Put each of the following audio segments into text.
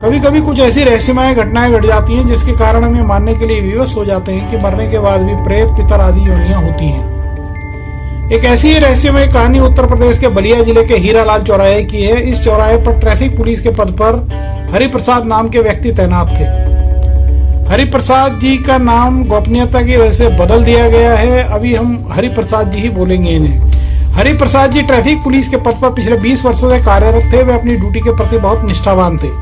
कभी कभी कुछ ऐसी रहस्यमय घटनाएं घट जाती हैं जिसके कारण हम ये मानने के लिए विवश हो जाते हैं कि मरने के बाद भी प्रेत पितर आदि योनियां होती हैं। एक ऐसी ही रहस्यमय कहानी उत्तर प्रदेश के बलिया जिले के हीरालाल चौराहे की है। इस चौराहे पर ट्रैफिक पुलिस के पद पर हरिप्रसाद नाम के व्यक्ति तैनात थे। हरिप्रसाद जी का नाम गोपनीयता की वजह से बदल दिया गया है। अभी हम हरिप्रसाद जी ही बोलेंगे इन्हें। हरिप्रसाद जी ट्रैफिक पुलिस के पद पर पिछले 20 वर्षों से कार्यरत थे। वे अपनी ड्यूटी के प्रति बहुत निष्ठावान थे।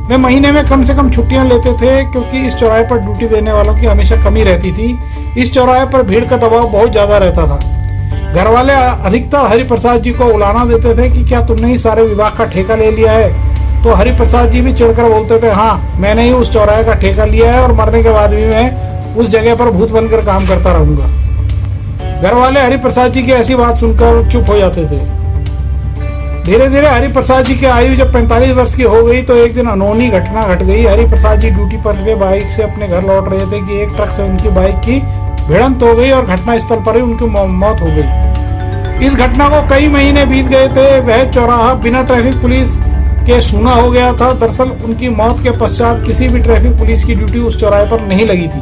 वे महीने में कम से कम छुट्टियां लेते थे क्योंकि इस चौराहे पर ड्यूटी देने वालों की हमेशा कमी रहती थी। इस चौराहे पर भीड़ का दबाव बहुत ज्यादा रहता था। घर वाले अधिकतर हरिप्रसाद जी को उलाना देते थे कि क्या तुमने ही सारे विभाग का ठेका ले लिया है। तो हरिप्रसाद जी भी चिढ़कर बोलते थे, हाँ मैंने ही उस चौराहे का ठेका लिया है और मरने के बाद भी मैं उस जगह पर भूत बनकर काम करता रहूंगा। घर वाले हरिप्रसाद जी की ऐसी बात सुनकर चुप हो जाते थे। धीरे धीरे हरिप्रसाद जी की आयु जब 45 वर्ष की हो गई तो एक दिन अनहोनी घटना घट गई। हरिप्रसाद जी ड्यूटी पर वे बाइक से अपने घर लौट रहे थे कि एक ट्रक से उनकी बाइक की भिड़ंत हो गई और घटना स्थल पर ही उनकी मौत हो गई। इस घटना को कई महीने बीत गए थे। वह चौराहा बिना ट्रैफिक पुलिस के सूना हो गया था। दरअसल उनकी मौत के पश्चात किसी भी ट्रैफिक पुलिस की ड्यूटी उस चौराहे पर नहीं लगी थी।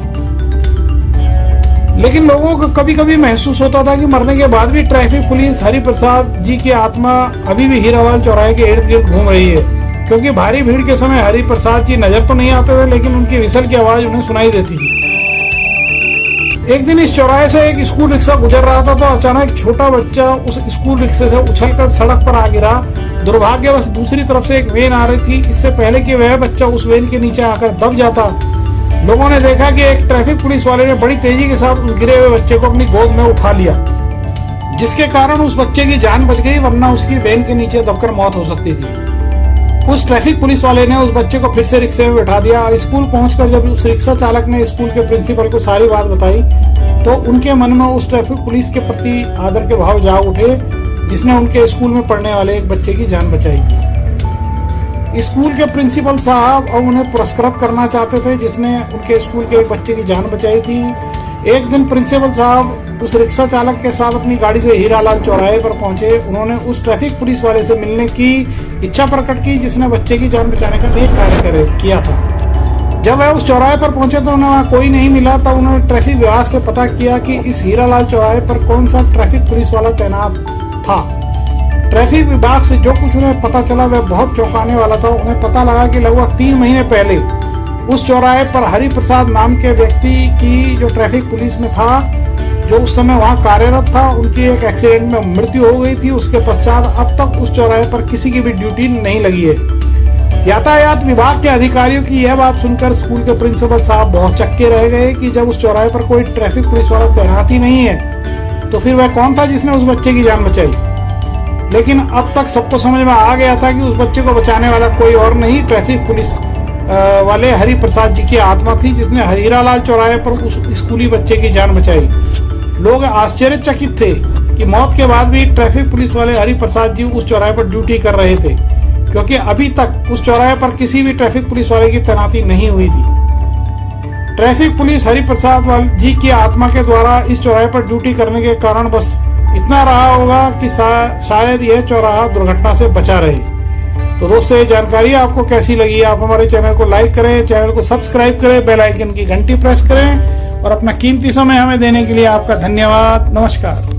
लेकिन लोगों को कभी कभी महसूस होता था कि मरने के बाद भी ट्रैफिक पुलिस हरिप्रसाद जी की आत्मा अभी भी हीरालाल चौराहे के इर्द गिर्द घूम रही है। क्योंकि भारी भीड़ के समय हरिप्रसाद जी नजर तो नहीं आते थे, लेकिन उनकी विसल की आवाज उन्हें सुनाई देती थी। एक दिन इस चौराहे से एक स्कूल रिक्शा गुजर रहा था तो अचानक एक छोटा बच्चा उस स्कूल रिक्शे से उछलकर सड़क पर आ गिरा। दुर्भाग्यवश दूसरी तरफ से एक वैन आ रही थी। इससे पहले कि वह बच्चा उस वैन के नीचे आकर दब जाता, लोगों ने देखा कि एक ट्रैफिक पुलिस वाले ने बड़ी तेजी के साथ उस गिरे हुए बच्चे को अपनी गोद में उठा लिया, जिसके कारण उस बच्चे की जान बच गई, वरना उसकी वैन के नीचे दबकर मौत हो सकती थी। उस ट्रैफिक पुलिस वाले ने उस बच्चे को फिर से रिक्शे में बैठा दिया। स्कूल पहुंचकर जब उस रिक्शा चालक ने स्कूल के प्रिंसिपल को सारी बात बताई तो उनके मन में उस ट्रैफिक पुलिस के प्रति आदर के भाव जाग उठे जिसने उनके स्कूल में पढ़ने वाले एक बच्चे की जान बचाई थी। स्कूल के प्रिंसिपल साहब और उन्हें पुरस्कृत करना चाहते थे जिसने उनके स्कूल के एक बच्चे की जान बचाई थी। एक दिन प्रिंसिपल साहब उस रिक्शा चालक के साथ अपनी गाड़ी से हीरालाल चौराहे पर पहुंचे। उन्होंने उस ट्रैफिक पुलिस वाले से मिलने की इच्छा प्रकट की जिसने बच्चे की जान बचाने का नेक कार्य किया था। जब वह उस चौराहे पर पहुंचे तो उन्हें वहां कोई नहीं मिला। तब उन्होंने ट्रैफिक विभाग से पता किया कि इस हीरालाल चौराहे पर कौन सा ट्रैफिक पुलिस वाला तैनात था। ट्रैफिक विभाग से जो कुछ उन्हें पता चला वह बहुत चौंकाने वाला था। उन्हें पता लगा कि लगभग 3 महीने पहले उस चौराहे पर हरिप्रसाद नाम के व्यक्ति की जो ट्रैफिक पुलिस में था, जो उस समय वहां कार्यरत था, उनकी एक एक्सीडेंट में मृत्यु हो गई थी। उसके पश्चात अब तक उस चौराहे पर किसी की भी ड्यूटी नहीं लगी है। यातायात विभाग के अधिकारियों की यह बात सुनकर स्कूल के प्रिंसिपल साहब बहुत चक्के रह गए कि जब उस चौराहे पर कोई ट्रैफिक पुलिस वाला तैनात ही नहीं है तो फिर वह कौन था जिसने उस बच्चे की जान बचाई। लेकिन अब तक सबको समझ में आ गया था कि उस बच्चे को बचाने वाला कोई और नहीं, ट्रैफिक पुलिस वाले हरिप्रसाद जी की आत्मा थी जिसने हीरालाल चौराहे पर उस स्कूली बच्चे की जान बचाई। लोग आश्चर्यचकित थे कि मौत के बाद भी ट्रैफिक पुलिस वाले हरिप्रसाद जी उस चौराहे पर ड्यूटी कर रहे थे, क्योंकि अभी तक उस चौराहे पर किसी भी ट्रैफिक पुलिस वाले की तैनाती नहीं हुई थी। ट्रैफिक पुलिस हरिप्रसाद जी की आत्मा के द्वारा इस चौराहे पर ड्यूटी करने के कारण बस इतना रहा होगा कि शायद यह चौराहा दुर्घटना से बचा रहे। तो दोस्तों ये जानकारी आपको कैसी लगी? आप हमारे चैनल को लाइक करें, चैनल को सब्सक्राइब करें, बेल आइकन की घंटी प्रेस करें और अपना कीमती समय हमें देने के लिए आपका धन्यवाद। नमस्कार।